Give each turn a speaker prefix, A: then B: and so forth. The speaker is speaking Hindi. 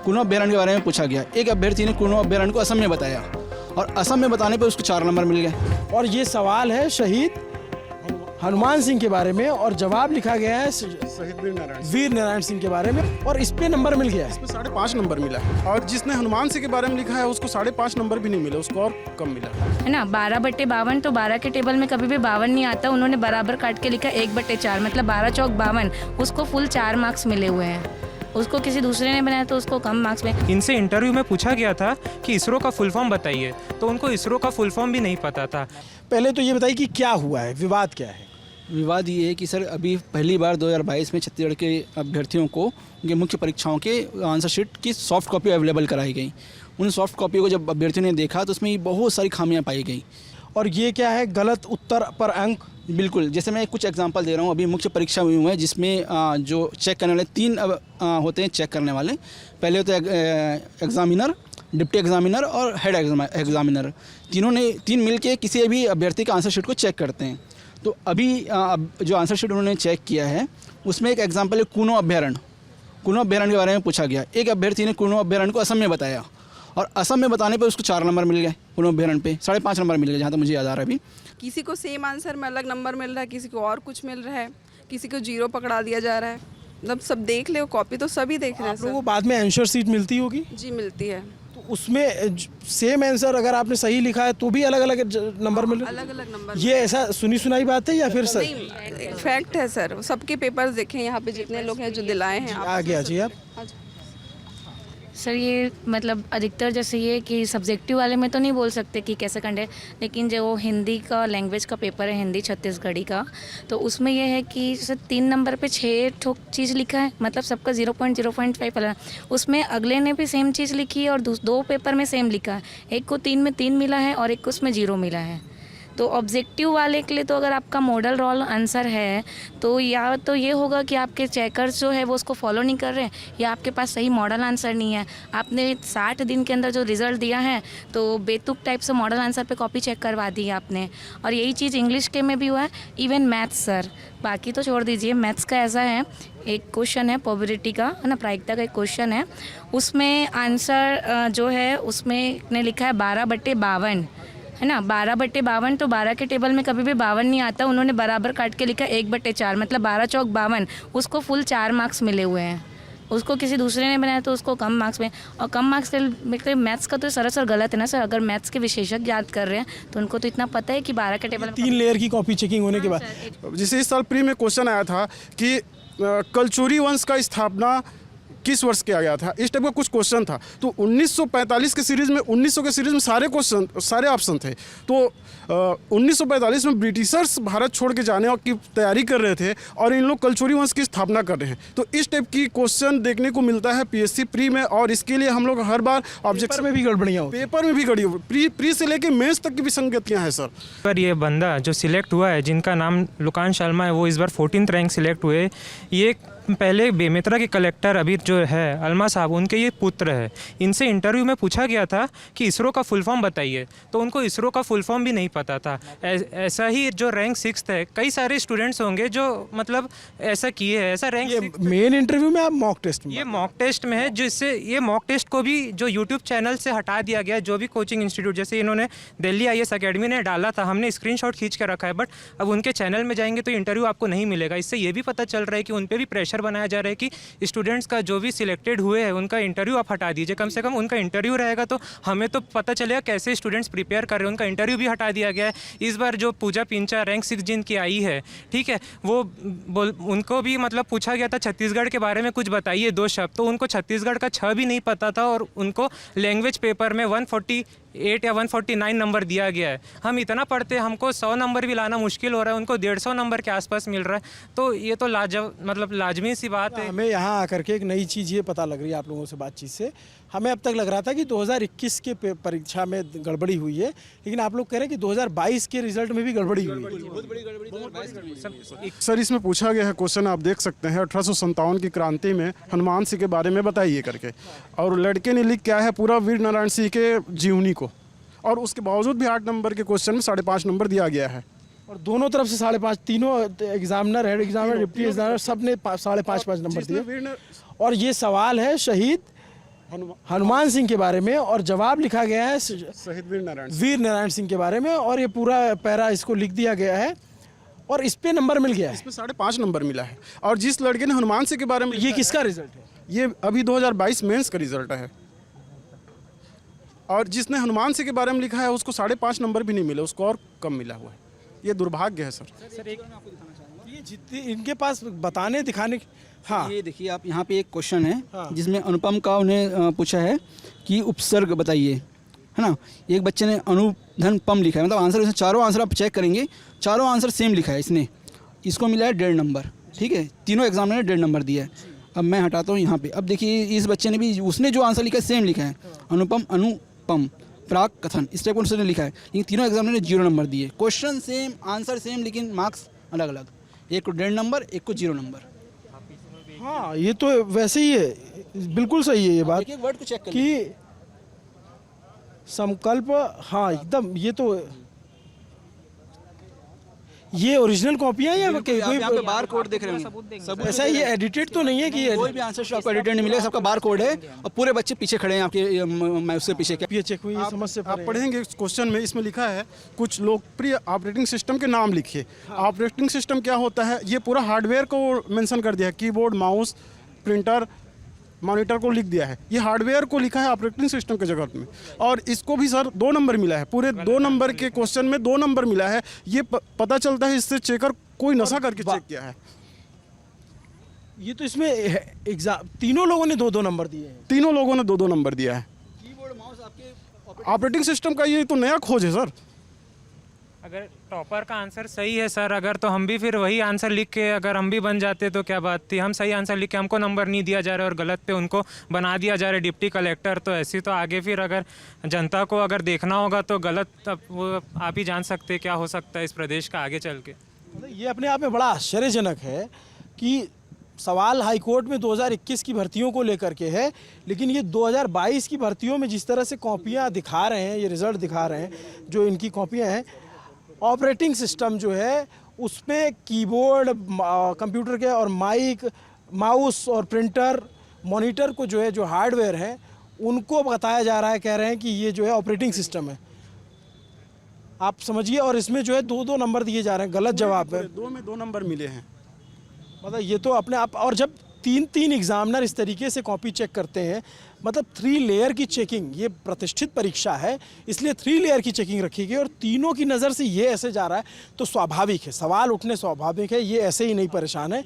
A: कुनो अभ्यारण्य के बारे में पूछा गया। एक अभ्यर्थी ने कुनो अभ्यारण्य को असम में बताया और असम में बताने पर उसको 4 नंबर मिल गए।
B: और ये सवाल है शहीद हनुमान सिंह के बारे में और जवाब लिखा गया है
C: शहीद
B: वीर नारायण सिंह के बारे में और इस पे नंबर मिल गया है।
C: इसमें 5.5 नंबर मिला है और जिसने हनुमान सिंह के बारे में लिखा है उसको 5.5 नंबर भी नहीं मिले, उसको और कम मिला
D: है ना। 12/52 तो 12 के टेबल में कभी भी 52 नहीं आता, उन्होंने बराबर काट के लिखा 1/4 मतलब 12 चौक 52, उसको फुल 4 मार्क्स मिले हुए हैं। उसको किसी दूसरे ने बनाया तो उसको कम मार्क्स में।
E: इनसे इंटरव्यू में पूछा गया था कि इसरो का फुल फॉर्म बताइए, तो उनको इसरो का फुल फॉर्म भी नहीं पता था।
B: पहले तो ये बताइए कि क्या हुआ है, विवाद क्या है?
A: विवाद ये है कि सर अभी पहली बार 2022 में छत्तीसगढ़ के अभ्यर्थियों को उनके मुख्य परीक्षाओं के आंसर शीट की सॉफ्ट कॉपी अवेलेबल कराई गई। उन सॉफ्ट कॉपी को जब अभ्यर्थियों ने देखा तो उसमें बहुत सारी खामियां पाई गई।
B: और ये क्या है, गलत उत्तर पर अंक?
A: बिल्कुल, जैसे मैं कुछ एग्जांपल दे रहा हूँ। अभी मुख्य परीक्षा हुई है जिसमें जो चेक करने वाले 3 होते हैं चेक करने वाले। पहले होते हैं एग्जामिनर, डिप्टी एग्जामिनर और हेड एग्जामिनर। तीनों ने 3 मिल के किसी भी अभ्यर्थी का आंसर शीट को चेक करते हैं। तो अभी जो आंसर शीट उन्होंने चेक किया है उसमें एक एग्जाम्पल है कुनो अभ्यारण्य। कुनो अभ्यारण्य के बारे में पूछा गया। एक अभ्यर्थी ने कुनो अभ्यारण्य को असम में बताया और असम में बताने पर उसको 4 नंबर मिल गए। कुनो अभ्यारण्य पे 5.5 नंबर मिल गए, जहाँ तक मुझे याद आ रहा है। अभी
F: किसी को सेम आंसर में अलग नंबर मिल रहा है, किसी को और कुछ मिल रहा है, किसी को 0 पकड़ा दिया जा रहा है। मतलब सब देख ले, कॉपी तो सभी देख रहे हैं।
B: आप लोगों को बाद में आंसर शीट मिलती होगी?
F: जी मिलती है।
B: तो उसमें सेम आंसर अगर आपने सही लिखा है तो भी अलग अलग नंबर मिले?
F: अलग अलग नंबर।
B: ये ऐसा सुनी सुनाई बात है या फिर सर?
F: नहीं, फैक्ट है सर। सबके पेपर्स देखें यहाँ पे, जितने लोग हैं जो दिलाए हैं।
B: आगे आ जाइए आप।
D: सर ये मतलब अधिकतर जैसे ये कि सब्जेक्टिव वाले में तो नहीं बोल सकते कि कैसे कंडे, लेकिन जो हिंदी का लैंग्वेज का पेपर है, हिंदी छत्तीसगढ़ी का, तो उसमें यह है कि जैसे 3 नंबर पे 6 ठोक चीज़ लिखा है, मतलब सबका 0.05 अलग। उसमें अगले ने भी सेम चीज़ लिखी है और 2 पेपर में सेम लिखा है। एक को 3 में 3 मिला है और एक को उसमें 0 मिला है। तो ऑब्जेक्टिव वाले के लिए तो अगर आपका मॉडल रोल आंसर है तो या तो ये होगा कि आपके चेकर्स जो है वो उसको फॉलो नहीं कर रहे हैं, या आपके पास सही मॉडल आंसर नहीं है। आपने 60 दिन के अंदर जो रिज़ल्ट दिया है तो बेतुक टाइप से मॉडल आंसर पे कॉपी चेक करवा दी है आपने। और यही चीज़ इंग्लिश के में भी हुआ है, इवन मैथ्स सर। बाकी तो छोड़ दीजिए, मैथ्स का ऐसा है, एक क्वेश्चन है प्रोबेबिलिटी का, है ना, प्रायिकता का एक क्वेश्चन है। उसमें आंसर जो है उसमें ने लिखा है 12/52, है ना। 12/52 तो 12 के टेबल में कभी भी 52 नहीं आता, उन्होंने बराबर काट के लिखा 1/4 मतलब 12 चौक 52, उसको फुल 4 मार्क्स मिले हुए हैं। उसको किसी दूसरे ने बनाया तो उसको कम मार्क्स में। और कम मार्क्स के मैथ्स का तो सरासर गलत है ना सर। अगर मैथ्स के विशेषज्ञ याद कर रहे हैं तो उनको तो इतना पता है कि 12 के टेबल में
B: 3 लेयर की कॉपी चेकिंग होने के बाद।
C: जैसे इस साल प्री में क्वेश्चन आया था कि कलचुरी वंश का स्थापना किस वर्ष किया गया था, इस टाइप का कुछ क्वेश्चन था। तो 1945 के सीरीज़ में 1900 के सीरीज़ में सारे ऑप्शन थे। तो 1945 में ब्रिटिशर्स भारत छोड़ के जाने की तैयारी कर रहे थे और इन लोग कलचुरी वंश की स्थापना कर रहे हैं। तो इस टाइप की क्वेश्चन देखने को मिलता है पीएससी प्री में, और इसके लिए हम लोग हर बार ऑब्जेक्शन
B: में भी गड़बड़ियाँ हो,
C: पेपर में भी गड़ी प्री से लेके मेंस तक की विसंगतियाँ हैं सर।
E: पर ये बंदा जो सिलेक्ट हुआ है, जिनका नाम लुकान शर्मा है, वो इस बार 14th रैंक सिलेक्ट हुए। ये पहले बेमेतरा के कलेक्टर अभी जो है अलमा साहब, उनके ये पुत्र है। इनसे इंटरव्यू में पूछा गया था कि इसरो का फुल फॉर्म बताइए, तो उनको इसरो का फुल फॉर्म भी नहीं पता था। ऐसा ही जो रैंक 6th है, कई सारे स्टूडेंट्स होंगे जो मतलब ऐसा किए हैं। ऐसा रैंक
B: ये मेन इंटरव्यू में आप मॉक टेस्ट में,
E: ये मॉक टेस्ट में है, जिससे ये मॉक टेस्ट को भी जो यूट्यूब चैनल से हटा दिया गया। जो भी कोचिंग इंस्टीट्यूट, जैसे इन्होंने दिल्ली IAS अकेडमी ने डाला था, हमने स्क्रीनशॉट खींच कर रखा है, बट अब उनके चैनल में जाएंगे तो इंटरव्यू आपको नहीं मिलेगा। इससे ये भी पता चल रहा है कि उन पर भी प्रेशर बनाया जा रहा है कि स्टूडेंट्स का जो भी सिलेक्टेड हुए हैं उनका इंटरव्यू आप हटा दीजिए। कम से कम उनका इंटरव्यू रहेगा तो हमें तो पता चलेगा कैसे स्टूडेंट्स प्रिपेयर कर रहे हैं। उनका इंटरव्यू भी हटा दिया गया है। इस बार जो पूजा पिंचा रैंक 6 जिनकी आई है, ठीक है, वो उनको भी मतलब पूछा गया था छत्तीसगढ़ के बारे में कुछ बताइए 2 शब्द, तो उनको छत्तीसगढ़ का 6 भी नहीं पता था और उनको लैंग्वेज पेपर में 148 या 149 नंबर दिया गया है। हम इतना पढ़ते हैं, हमको 100 नंबर भी लाना मुश्किल हो रहा है, उनको 150 नंबर के आसपास मिल रहा है। तो ये तो लाजमी सी बात है।
B: हमें यहाँ आकर के एक नई चीज़ ये पता लग रही है आप लोगों से बातचीत से। हमें अब तक लग रहा था कि 2021 के परीक्षा में गड़बड़ी हुई है, लेकिन आप लोग कह रहे हैं कि 2022 के रिजल्ट में भी गड़बड़ी हुई है।
A: बहुत बड़ी गड़बड़ी
C: सर इसमें पूछा गया है क्वेश्चन, आप देख सकते हैं 1857 की क्रांति में हनुमान सिंह के बारे में बताइए करके, और लड़के ने लिख क्या है पूरा वीर नारायण सिंह के जीवनी को, और उसके बावजूद भी 8 नंबर के क्वेश्चन में 5.5 नंबर दिया गया है।
B: और दोनों तरफ से 5.5, तीनों examiner, head examiner, deputy examiner, सब ने 5.5 नंबर दिए। और ये सवाल है शहीद हनुमान सिंह के बारे में, और जवाब लिखा गया है
C: शहीद वीर नारायण
B: वीर नारायण सिंह के बारे में, और ये पूरा पैरा इसको लिख दिया गया है और इस पे नंबर मिल गया है।
C: इसमें 5.5 नंबर मिला है। और जिस लड़के ने हनुमान सिंह के बारे में
B: ये किसका रिजल्ट है?
C: ये अभी 2022 मेंस का रिजल्ट है। और जिसने हनुमान सिंह के बारे में लिखा है उसको 5.5 नंबर भी नहीं मिले, उसको और कम मिला हुआ है। ये दुर्भाग्य है सर।
B: ये जितनी इनके पास बताने दिखाने, हाँ
A: ये देखिए आप, यहाँ पे एक क्वेश्चन है
B: हाँ।
A: जिसमें अनुपम का उन्हें पूछा है कि उपसर्ग बताइए, है ना। एक बच्चे ने अनुधन पम लिखा है, मतलब आंसर, इसमें चारों आंसर आप चेक करेंगे, चारों आंसर सेम लिखा है इसने। इसको मिला है 1.5 नंबर, ठीक है। तीनों एग्जाम ने 1.5 नंबर दिया है। अब मैं हटाता हूँ यहाँ पे। अब देखिए इस बच्चे ने भी, उसने जो आंसर लिखा है सेम लिखा है, अनुपम अनुपम प्राक कथन, इस टाइप का उसने लिखा है, लेकिन तीनों एग्जाम ने 0 नंबर दिए। क्वेश्चन सेम, आंसर सेम, लेकिन मार्क्स अलग अलग, एक को 1.5 नंबर, एक को 0 नंबर।
B: हाँ, ये तो वैसे ही है, बिल्कुल सही है ये बात
A: एक वर्ड को चेक करिए
B: कि संकल्प, हाँ एकदम, ये तो ये ओरिजिनल कॉपियाँ या
A: आप यहाँ पे बार कोड देख रहे होंगे, सबूत
B: ऐसा ये एडिटेड तो नहीं है कि
A: कोई भी आंसर आपको एडिटेड नहीं मिलेगा, सबका बार कोड है और पूरे बच्चे पीछे खड़े हैं आपके माउस से पीछे।
B: ये चेक हुई, ये समझ से
C: आप पढ़ेंगे इस क्वेश्चन में, इसमें लिखा है कुछ लोकप्रिय ऑपरेटिंग सिस्टम के नाम लिखिए। ऑपरेटिंग सिस्टम क्या होता है, ये पूरा हार्डवेयर को मेंशन कर दिया है, कीबोर्ड, माउस, प्रिंटर, मॉनिटर को लिख दिया है। ये हार्डवेयर को लिखा है ऑपरेटिंग सिस्टम के जगह में। और इसको भी सर 2 नंबर मिला है, पूरे 2 नंबर के क्वेश्चन में 2 नंबर मिला है। ये पता चलता है इससे चेकर कोई नशा करके चेक किया है।
B: ये तो इसमें एग्जाम तीनों लोगों ने 2-2 नंबर दिए हैं।
C: तीनों लोगों ने 2-2 नंबर दिया है।
A: कीबोर्ड माउस आपके
C: ऑपरेटिंग सिस्टम का ये तो नया खोज है सर।
E: अगर टॉपर का आंसर सही है सर, अगर तो हम भी फिर वही आंसर लिख के अगर हम भी बन जाते तो क्या बात थी। हम सही आंसर लिख के हमको नंबर नहीं दिया जा रहा है और गलत पे उनको बना दिया जा रहा है डिप्टी कलेक्टर। तो ऐसी तो आगे फिर अगर जनता को अगर देखना होगा तो गलत, तब वो आप ही जान सकते हैं क्या हो सकता है इस प्रदेश का आगे चल के।
B: ये अपने आप में बड़ा आश्चर्यजनक है कि सवाल हाईकोर्ट में 2021 की भर्तियों को लेकर के है, लेकिन ये 2022 की भर्तियों में जिस तरह से कॉपियाँ दिखा रहे हैं, ये रिज़ल्ट दिखा रहे हैं, जो इनकी कॉपियाँ हैं, ऑपरेटिंग सिस्टम जो है उसमें कीबोर्ड, कंप्यूटर के और माइक, माउस और प्रिंटर, मॉनिटर को जो है, जो हार्डवेयर है, उनको बताया जा रहा है, कह रहे हैं कि ये जो है ऑपरेटिंग सिस्टम है। आप समझिए, और इसमें जो है 2-2 नंबर दिए जा रहे हैं, गलत जवाब है।
C: 2 में 2 नंबर मिले हैं।
B: मतलब ये तो अपने आप, और जब 3-3 एग्जामिनर इस तरीके से कॉपी चेक करते हैं, मतलब 3 लेयर की चेकिंग, ये प्रतिष्ठित परीक्षा है इसलिए 3 लेयर की चेकिंग रखी गई और तीनों की नज़र से ये ऐसे जा रहा है तो स्वाभाविक है, सवाल उठने स्वाभाविक है, ये ऐसे ही नहीं परेशान है।